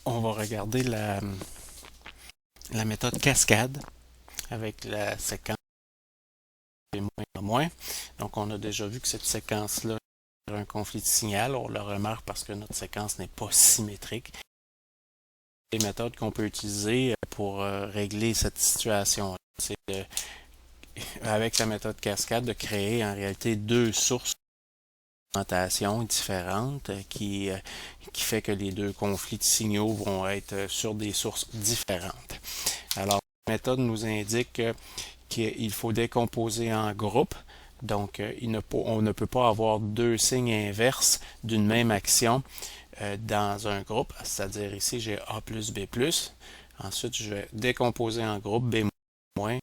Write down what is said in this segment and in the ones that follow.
on va regarder la méthode cascade avec la séquence B moins A moins. Donc, on a déjà vu que cette séquence-là a un conflit de signal. On le remarque parce que notre séquence n'est pas symétrique. Les méthodes qu'on peut utiliser pour régler cette situation, c'est avec la méthode cascade de créer en réalité deux sources d'alimentation différentes qui fait que les deux conflits de signaux vont être sur des sources différentes. Alors, la méthode nous indique qu'il faut décomposer en groupes. Donc, on ne peut pas avoir deux signes inverses d'une même action dans un groupe. C'est-à-dire ici, j'ai A plus B plus. Ensuite, je vais décomposer en groupe B moins,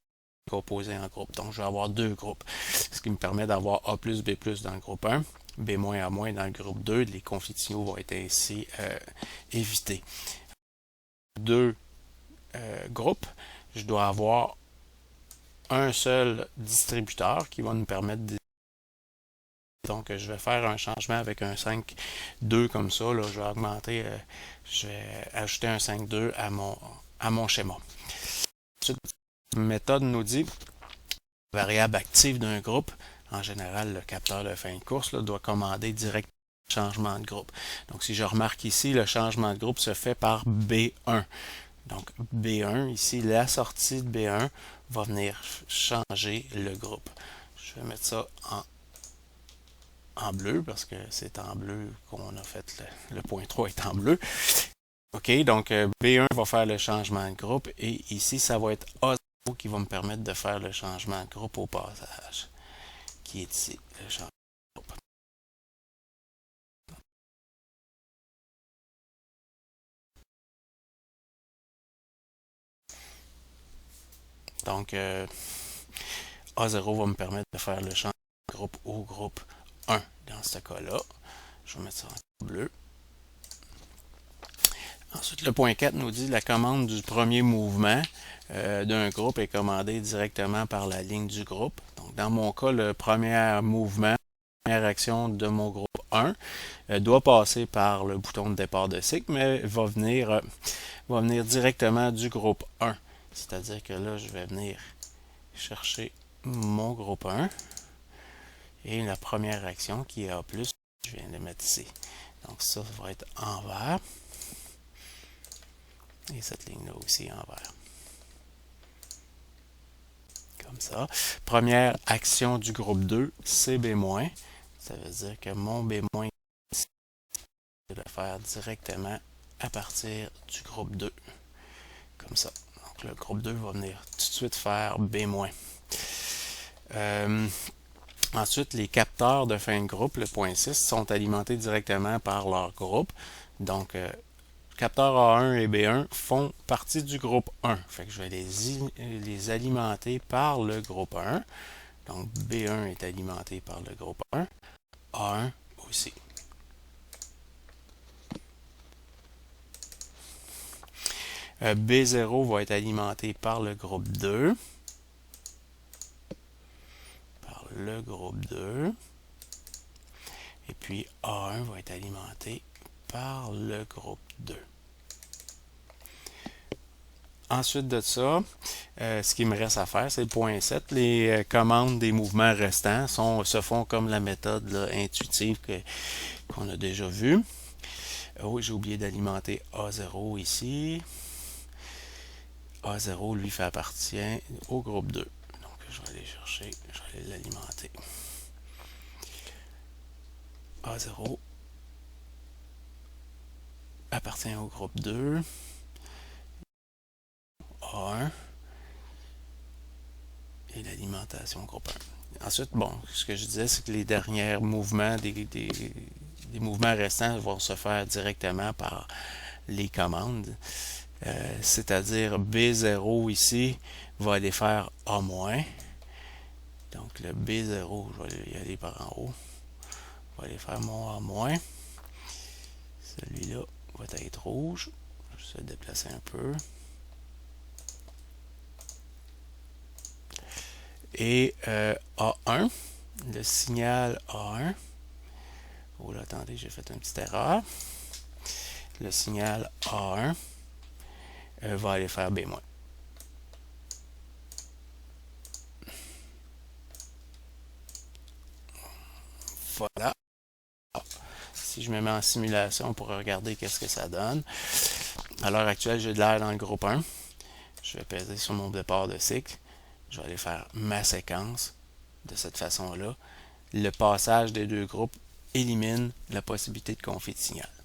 décomposer en groupe. Donc, je vais avoir deux groupes, ce qui me permet d'avoir A plus B plus dans le groupe 1, B moins A moins dans le groupe 2. Les conflits de signaux vont être ainsi évités. Deux groupes, je dois avoir un seul distributeur qui va nous permettre de... Donc, je vais faire un changement avec un 5,2 comme ça. Là, je vais augmenter, je vais ajouter un 5,2 à mon schéma. Ensuite, la méthode nous dit variable active d'un groupe. En général, le capteur de fin de course là, doit commander directement le changement de groupe. Donc, si je remarque ici, le changement de groupe se fait par B1. Donc, B1, ici, la sortie de B1 va venir changer le groupe. Je vais mettre ça en bleu parce que c'est en bleu qu'on a fait le point 3 est en bleu. OK, donc B1 va faire le changement de groupe et ici, ça va être A0 qui va me permettre de faire le changement de groupe au passage, qui est ici, le changement de groupe. Donc, A0 va me permettre de faire le changement de groupe au groupe 1 dans ce cas-là. Je vais mettre ça en bleu. Ensuite, le point 4 nous dit la commande du premier mouvement d'un groupe est commandée directement par la ligne du groupe. Donc, dans mon cas, le premier mouvement, la première action de mon groupe 1 doit passer par le bouton de départ de cycle, mais va venir directement du groupe 1. C'est-à-dire que là, je vais venir chercher mon groupe 1 et la première action qui est A+, je viens de mettre ici. Donc, ça va être en vert. Et cette ligne-là aussi en vert. Comme ça. Première action du groupe 2, c'est B-. Ça veut dire que mon B-, je vais le faire directement à partir du groupe 2. Comme ça. Donc le groupe 2 va venir tout de suite faire B-. Ensuite, les capteurs de fin de groupe, le point 6, sont alimentés directement par leur groupe. Donc, capteurs A1 et B1 font partie du groupe 1. Fait que je vais les alimenter par le groupe 1. Donc B1 est alimenté par le groupe 1. A1 aussi. B0 va être alimenté par le groupe 2. Par le groupe 2. Et puis A1 va être alimenté par le groupe 2. Ensuite de ça, ce qui me reste à faire, c'est le point 7. Les commandes des mouvements restants se font comme la méthode là, intuitive qu'on a déjà vue. Oh, j'ai oublié d'alimenter A0 ici. A0, lui, fait appartient au groupe 2. Donc, je vais aller chercher, je vais l'alimenter. A0 appartient au groupe 2. A1 et l'alimentation groupe 1. Ensuite, bon, ce que je disais, c'est que les derniers mouvements des mouvements restants vont se faire directement par les commandes. C'est-à-dire B0 ici va aller faire A-. Donc le B0, je vais y aller par en haut. Je vais aller faire mon A-. Celui-là va être rouge. Je vais se déplacer un peu. Et A1, le signal A1. Oh là, attendez, j'ai fait une petite erreur. le signal A1 va aller faire B-. Voilà. Si je me mets en simulation, on pourra regarder qu'est-ce que ça donne. À l'heure actuelle, j'ai de l'air dans le groupe 1. Je vais peser sur mon départ de cycle. Je vais aller faire ma séquence de cette façon-là. Le passage des deux groupes élimine la possibilité de conflit de signal.